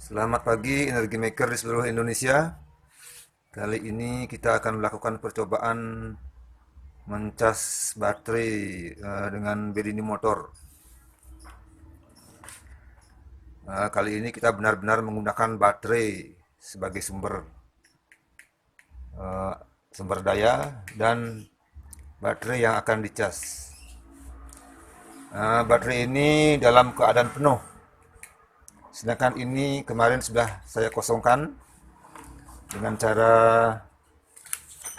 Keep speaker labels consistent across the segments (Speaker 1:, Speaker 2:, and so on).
Speaker 1: Selamat pagi energi maker di seluruh Indonesia. Kali ini kita akan melakukan percobaan mencas baterai dengan bedini motor. Kali ini kita benar-benar menggunakan baterai sebagai eh, sumber daya dan baterai yang akan dicas. Baterai ini dalam keadaan penuh. Sedangkan ini kemarin sudah saya kosongkan dengan cara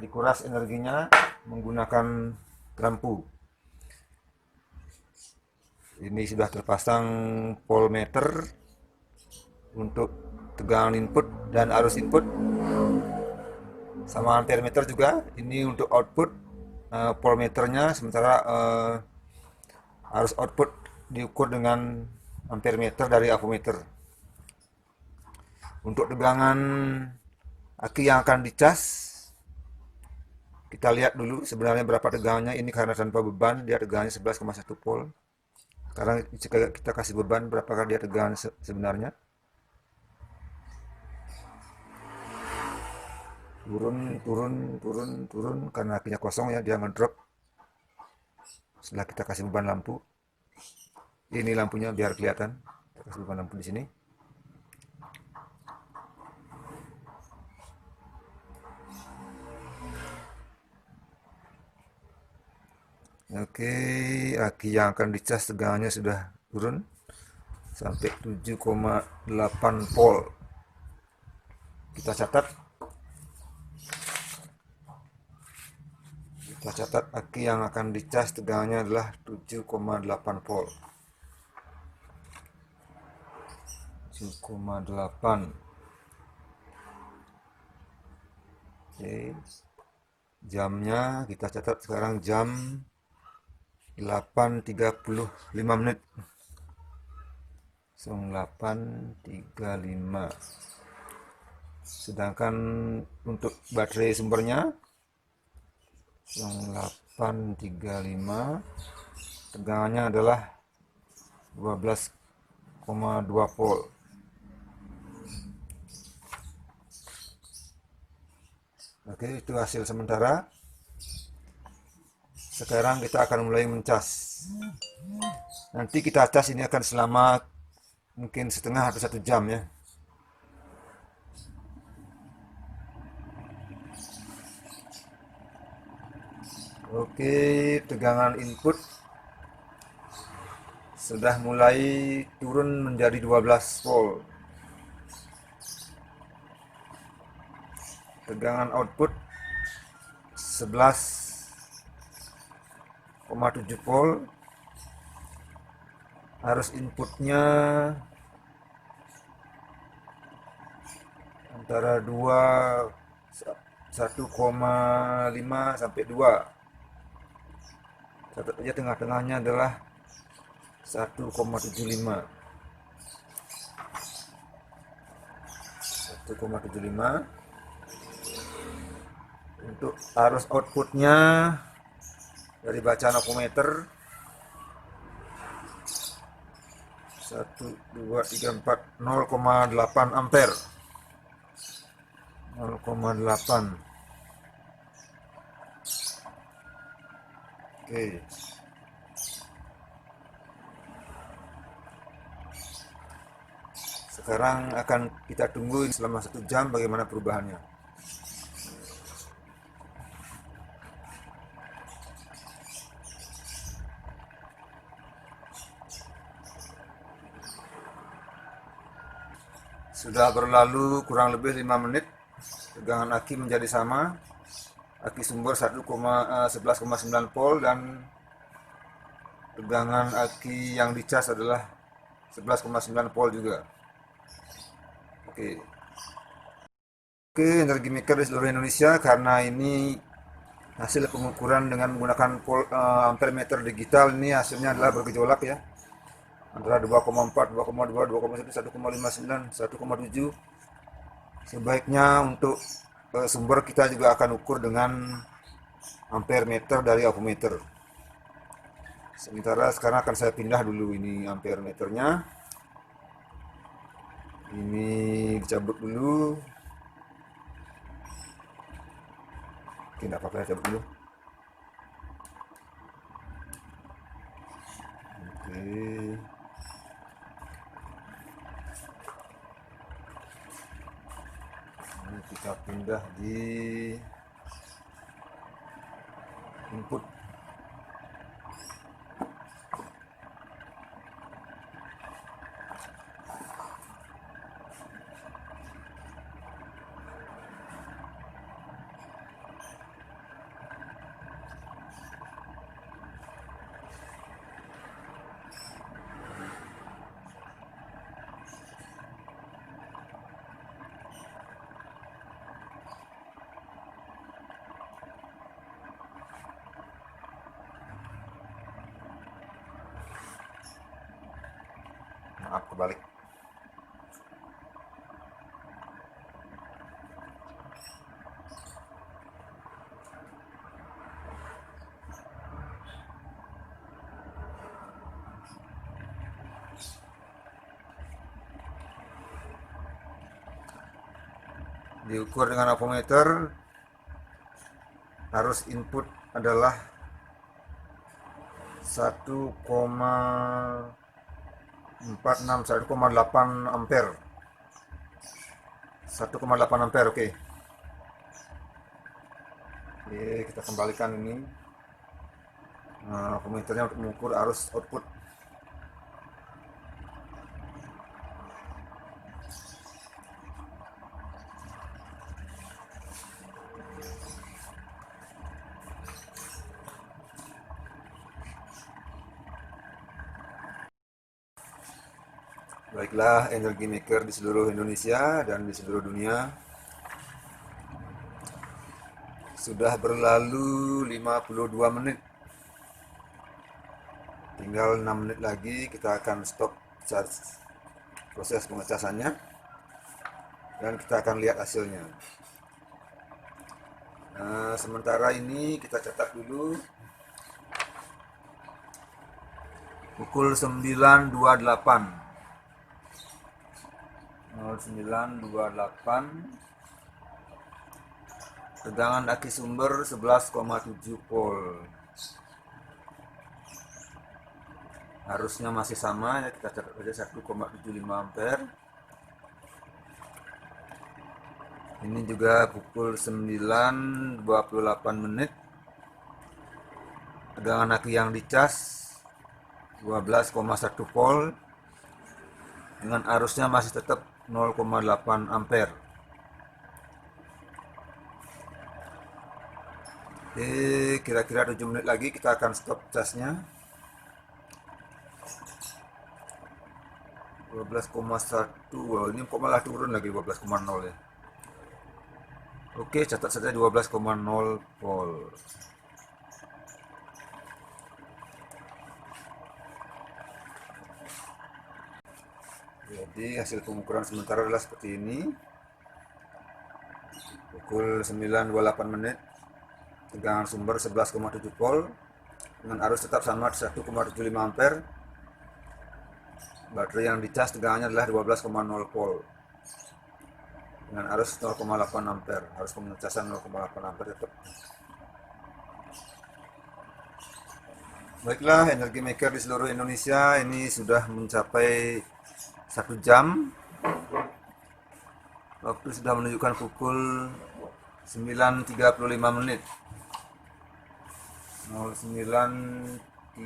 Speaker 1: dikuras energinya menggunakan lampu. Ini sudah terpasang voltmeter untuk tegangan input dan arus input, sama ampere meter juga. Ini untuk output voltmeternya, sementara arus output diukur dengan ampere meter dari avometer. Untuk tegangan aki yang akan dicas, kita lihat dulu sebenarnya berapa tegangannya. Ini karena tanpa beban, dia tegangannya 11,1 volt. Sekarang kita kasih beban, berapakah dia tegangan sebenarnya. Turun, karena apinya kosong ya, dia ngedrop setelah kita kasih beban lampu. Ini lampunya biar kelihatan, kita kasih beban lampu di sini. Oke, aki yang akan dicas tegangannya sudah turun sampai 7,8 volt. Kita catat. Aki yang akan dicas tegangannya adalah 7,8 volt. 7,8. Oke. Jamnya kita catat sekarang jam 8.35 menit. 08.35. Sedangkan untuk baterai sumbernya 08.35, tegangannya adalah 12,2 volt. Oke, itu hasil sementara. Sekarang kita akan mulai mencas. Nanti kita cas ini akan selama mungkin setengah atau 1 jam ya. Oke, tegangan input sudah mulai turun menjadi 12 volt. Tegangan output 11,7 volt. Arus inputnya antara 1,5 sampai 2. Catat aja tengah-tengahnya adalah 1,75. 1,75. Untuk arus outputnya dari bacaan avometer 1, 2, 3, 4, 0,8 ampere. 0,8. Oke. Sekarang akan kita tunggu selama 1 jam bagaimana perubahannya. Sudah berlalu kurang lebih 5 menit. Tegangan aki menjadi sama. Aki sumber 11,9 volt dan tegangan aki yang dicas adalah 11,9 volt juga. Oke. Oke, energi maker di seluruh Indonesia, karena ini hasil pengukuran dengan menggunakan ampere meter digital, ini hasilnya adalah bergejolak ya. Antara 2,4, 2,2, 2,1, 1,59, 1,7. Sebaiknya untuk sumber kita juga akan ukur dengan ampere meter dari avometer. Sementara sekarang akan saya pindah dulu ini ampere meternya. Ini dicabut dulu. Oke, nggak apa-apa, cabut dulu. Oke. Ini kita pindah di input. Maaf, kebalik. Diukur dengan avometer, arus input adalah 1,8 ampere. 1,8 ampere, oke. Oke, kita kembalikan ini. Nah, avometernya untuk mengukur arus output. Baiklah, energi maker di seluruh Indonesia dan di seluruh dunia. Sudah berlalu 52 menit. Tinggal 6 menit lagi kita akan stop charge proses pengecasannya. Dan kita akan lihat hasilnya. Nah, sementara ini kita catat dulu. Pukul 9.28. 09.28, tegangan aki sumber 11,7 volt. Harusnya masih sama, ya kita catat saja 1,75 ampere. Ini juga pukul 9.28 menit. Tegangan aki yang dicas 12,1 volt dengan arusnya masih tetap 0,8 ampere. Oke, kira-kira 7 menit lagi kita akan stop casnya. 12,1. Wow, ini kok malah turun lagi 12,0 ya. Oke, catat saja 12,0 volt. Jadi hasil pengukuran sementara adalah seperti ini. Pukul 9.28 menit, tegangan sumber 11,7 volt dengan arus tetap sama 1,75 ampere. Baterai yang dicas tegangannya adalah 12,0 volt dengan arus 0,8 ampere. Arus pengecasan 0,8 ampere tetap. Baiklah, energi maker di seluruh Indonesia ini sudah mencapai 1 jam. Waktu sudah menunjukkan pukul 9.35 menit. 09.35.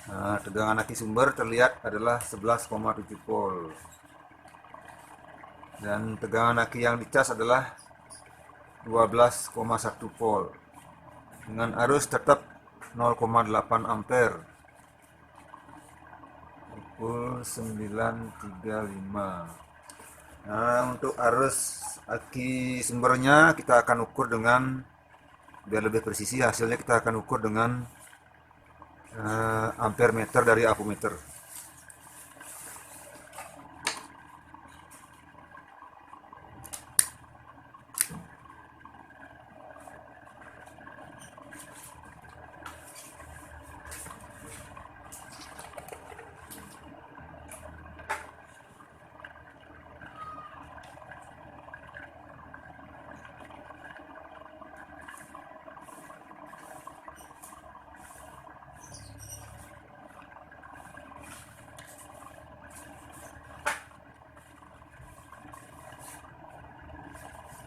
Speaker 1: Nah, tegangan aki sumber terlihat adalah 11,7 volt. Dan tegangan aki yang dicas adalah 12,1 volt. Dengan arus tetap 0,8 ampere. Pukul 9.35. Nah, untuk arus aki sumbernya kita akan ukur dengan, biar lebih presisi hasilnya, kita akan ukur dengan ampere meter dari avometer.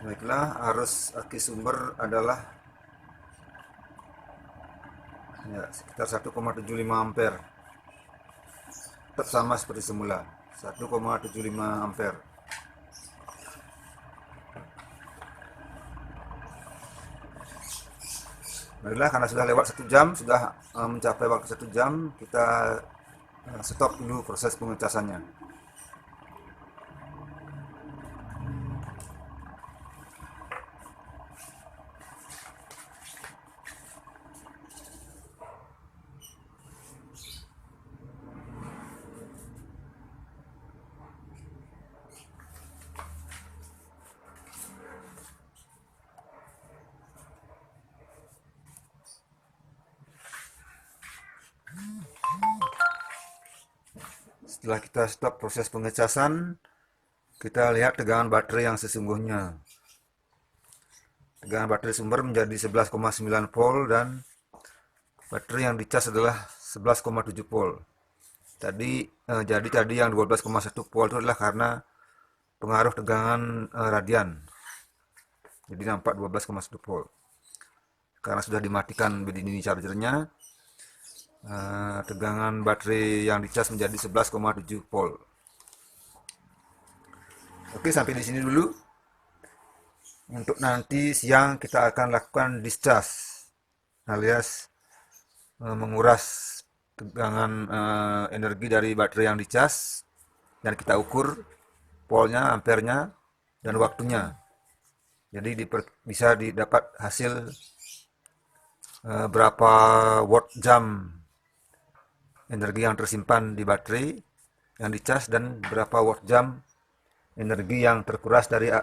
Speaker 1: Baiklah, arus aki sumber adalah ya, sekitar 1,75 ampere. Tetap sama seperti semula, 1,75 ampere. Baiklah, karena sudah lewat 1 jam, sudah mencapai waktu 1 jam, kita stop dulu proses pengecasannya. Setelah kita stop proses pengecasan, kita lihat tegangan baterai yang sesungguhnya. Tegangan baterai sumber menjadi 11,9 volt dan baterai yang dicas adalah 11,7 volt. Jadi tadi yang 12,1 volt itu adalah karena pengaruh tegangan radian. Jadi nampak 12,1 volt. Karena sudah dimatikan BDini chargernya, tegangan baterai yang dicas menjadi 11,7 volt. Oke, sampai di sini dulu. Untuk nanti siang kita akan lakukan discharge alias menguras tegangan energi dari baterai yang dicas dan kita ukur voltnya, ampernya, dan waktunya. Jadi bisa didapat hasil berapa watt jam energi yang tersimpan di baterai yang dicas dan berapa watt jam energi yang terkuras dari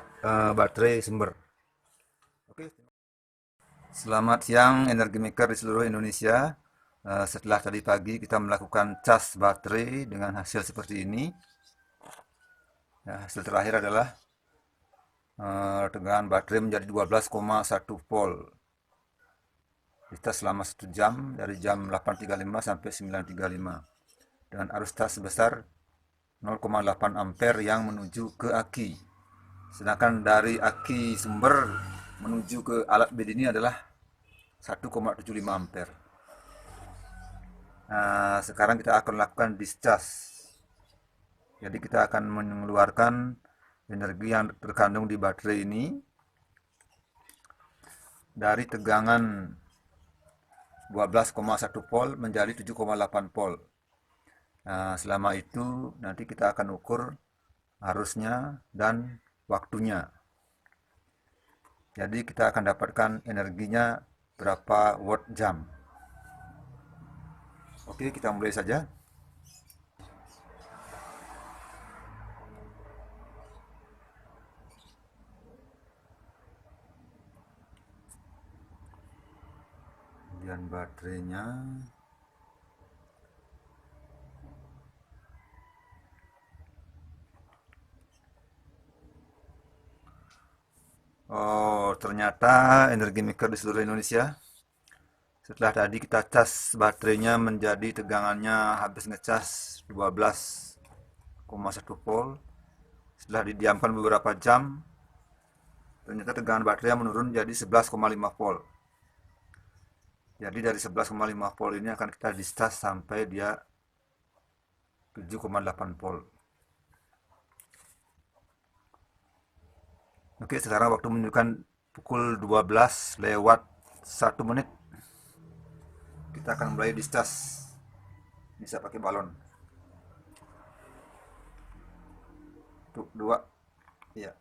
Speaker 1: baterai sumber. Oke. Selamat siang energi maker di seluruh Indonesia. Setelah tadi pagi kita melakukan cas baterai dengan hasil seperti ini. Hasil terakhir adalah tegangan baterai menjadi 12,1 volt. Dicas selama 1 jam dari jam 8.35 sampai 9.35 dengan arus cas sebesar 0,8 ampere yang menuju ke aki. Sedangkan dari aki sumber menuju ke alat bed ini adalah 1,75 ampere. Nah, sekarang kita akan lakukan discharge. Jadi kita akan mengeluarkan energi yang terkandung di baterai ini dari tegangan 12,1 volt menjadi 7,8 volt. Nah, selama itu nanti kita akan ukur arusnya dan waktunya. Jadi kita akan dapatkan energinya berapa watt jam. Oke, kita mulai saja. Kemudian baterainya. Oh, ternyata energi maker di seluruh Indonesia. Setelah tadi kita cas baterainya menjadi tegangannya habis ngecas 12,1 volt. Setelah didiamkan beberapa jam, ternyata tegangan baterai menurun jadi 11,5 volt. Jadi dari 11,5 volt ini akan kita discharge sampai dia 7,8 volt. Oke, sekarang waktu menunjukkan pukul 12 lewat 1 menit. Kita akan mulai discharge. Bisa pakai balon. Tuh, 2. Iya.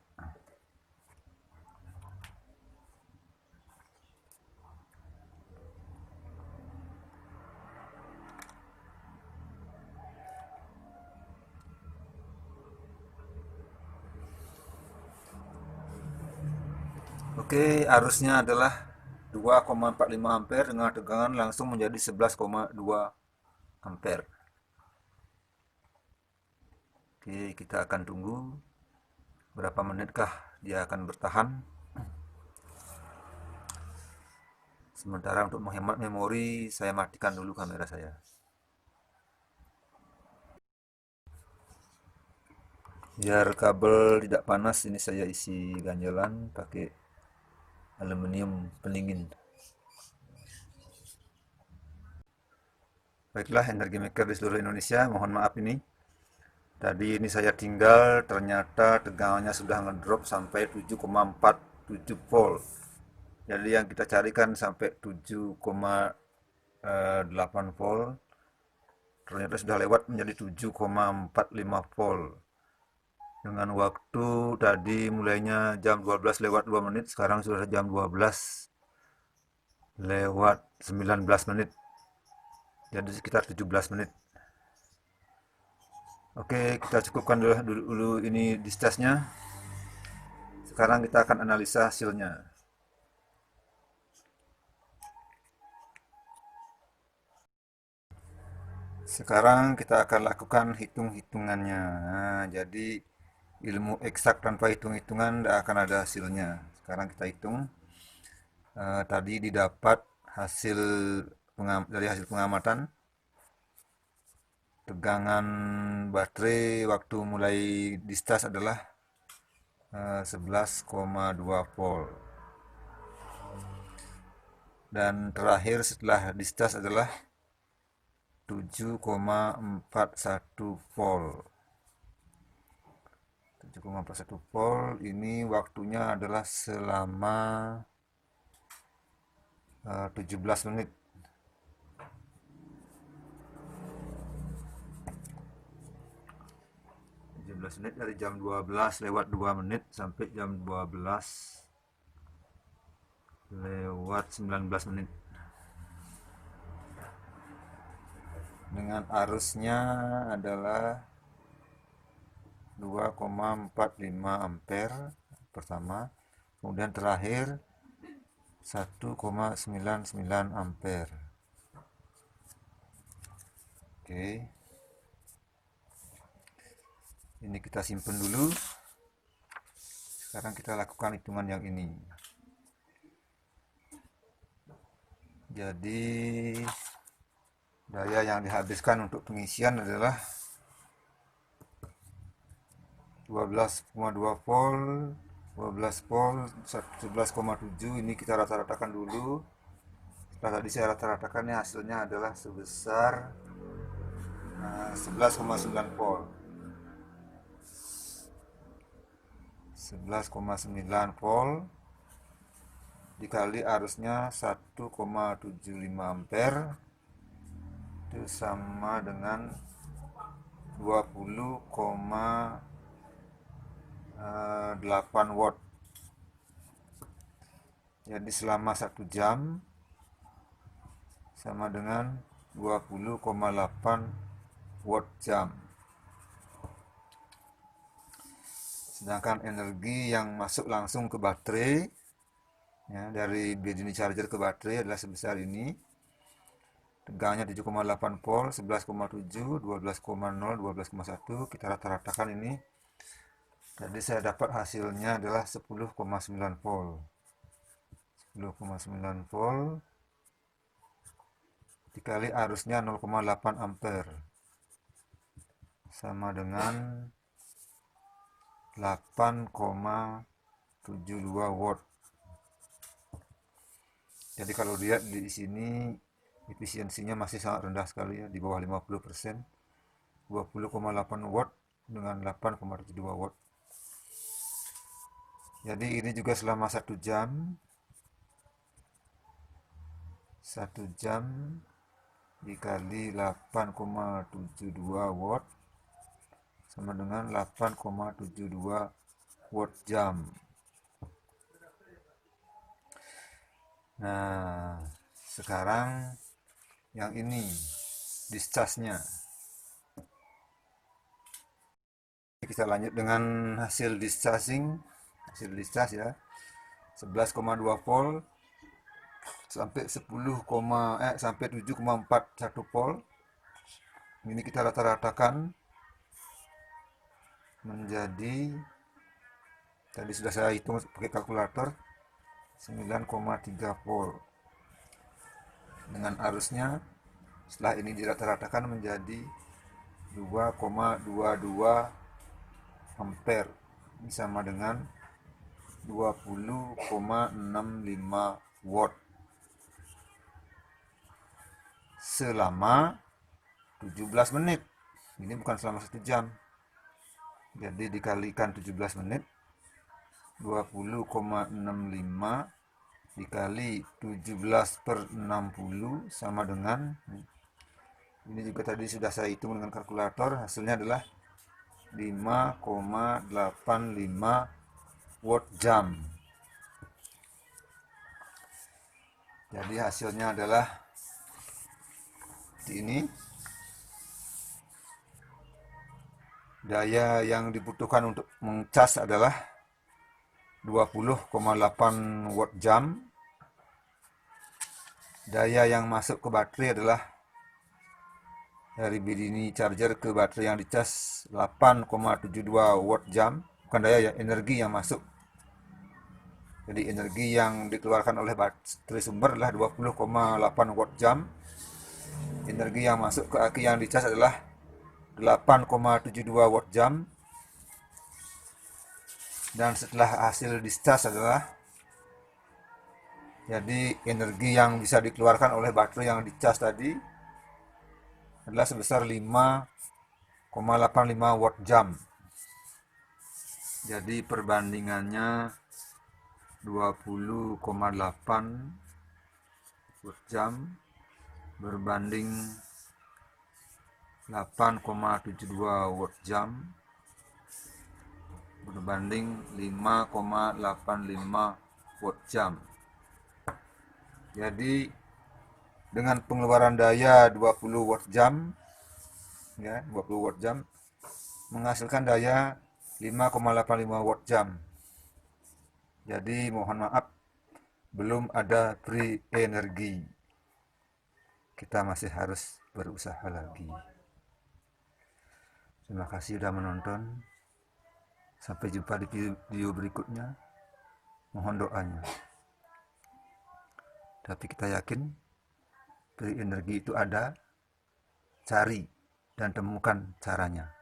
Speaker 1: Oke, arusnya adalah 2,45 ampere dengan tegangan langsung menjadi 11,2 ampere. Oke, kita akan tunggu berapa menitkah dia akan bertahan. Sementara untuk menghemat memori, saya matikan dulu kamera saya. Biar kabel tidak panas, ini saya isi ganjalan pakai aluminium pendingin. Baiklah, energi maker di seluruh Indonesia, mohon maaf ini. Tadi ini saya tinggal, ternyata tegangannya sudah ngedrop sampai 7,47 volt. Jadi yang kita carikan sampai 7,8 volt, ternyata sudah lewat menjadi 7,45 volt. Dengan waktu tadi mulainya jam 12 lewat 2 menit, sekarang sudah jam 12 lewat 19 menit. Jadi sekitar 17 menit. Oke, kita cukupkan dulu ini discharge-nya. Sekarang kita akan analisa hasilnya. Sekarang kita akan lakukan hitung-hitungannya. Nah, jadi ilmu eksak tanpa hitung-hitungan tidak akan ada hasilnya. Sekarang kita hitung. Tadi didapat hasil dari hasil pengamatan. Tegangan baterai waktu mulai discharge adalah 11,2 volt. Dan terakhir setelah discharge adalah 7,41 volt. 7,41 volt ini waktunya adalah selama 17 menit. 17 menit dari jam 12 lewat 2 menit sampai jam 12 lewat 19 menit. Dengan arusnya adalah 2,45 ampere pertama, kemudian terakhir 1,99 ampere. Oke. Ini kita simpan dulu. Sekarang kita lakukan hitungan yang ini. Jadi daya yang dihabiskan untuk pengisian adalah 12,2 volt, 12 volt, 11,7. Ini kita rata-ratakan dulu. Setelah tadi saya rata-ratakannya, hasilnya adalah sebesar 11,9 volt. 11,9 volt dikali arusnya 1,75 ampere itu sama dengan 20,8 watt. Jadi selama 1 jam sama dengan 20,8 watt jam. Sedangkan energi yang masuk langsung ke baterai ya, dari BJD charger ke baterai adalah sebesar ini. Tegangannya 7,8 volt, 11,7, 12,0, 12,1. Kita rata-ratakan ini. Jadi saya dapat hasilnya adalah 10,9 volt. 10,9 volt dikali arusnya 0,8 ampere sama dengan 8,72 watt. Jadi kalau lihat di sini efisiensinya masih sangat rendah sekali ya, di bawah 50%. 20,8 watt dengan 8,72 watt. Jadi ini juga selama 1 jam. 1 jam dikali 8,72 watt sama dengan 8,72 watt jam. Nah, sekarang yang ini discharge-nya. Kita lanjut dengan hasil discharging. Hasil discharge ya. 11,2 volt sampai 7,41 volt. Ini kita rata-ratakan menjadi, tadi sudah saya hitung pakai kalkulator, 9,3 volt. Dengan arusnya setelah ini dirata-ratakan menjadi 2,22 ampere. Ini sama dengan 20,65 watt selama 17 menit. Ini bukan selama 1 jam. Jadi dikalikan 17 menit, 20,65 dikali 17/60 sama dengan, ini juga tadi sudah saya hitung dengan kalkulator, hasilnya adalah 5,85 watt jam. Jadi hasilnya adalah ini. Daya yang dibutuhkan untuk mengcas adalah 20,8 watt jam. Daya yang masuk ke baterai adalah dari BDini charger ke baterai yang dicas 8,72 watt jam. Bukan daya ya, energi yang masuk. Jadi energi yang dikeluarkan oleh baterai sumber adalah 20,8 watt jam. Energi yang masuk ke aki yang dicas adalah 8,72 watt jam. Dan setelah hasil dicas adalah, jadi energi yang bisa dikeluarkan oleh baterai yang dicas tadi adalah sebesar 5,85 watt jam. Jadi perbandingannya 20,8 watt jam berbanding 8,72 watt jam berbanding 5,85 watt jam. Jadi dengan pengeluaran daya 20 watt jam, ya, 20 watt jam menghasilkan daya 5,85 watt jam. Jadi mohon maaf, belum ada free energi. Kita masih harus berusaha lagi. Terima kasih sudah menonton. Sampai jumpa di video berikutnya. Mohon doanya. Tapi kita yakin free energi itu ada. Cari dan temukan caranya.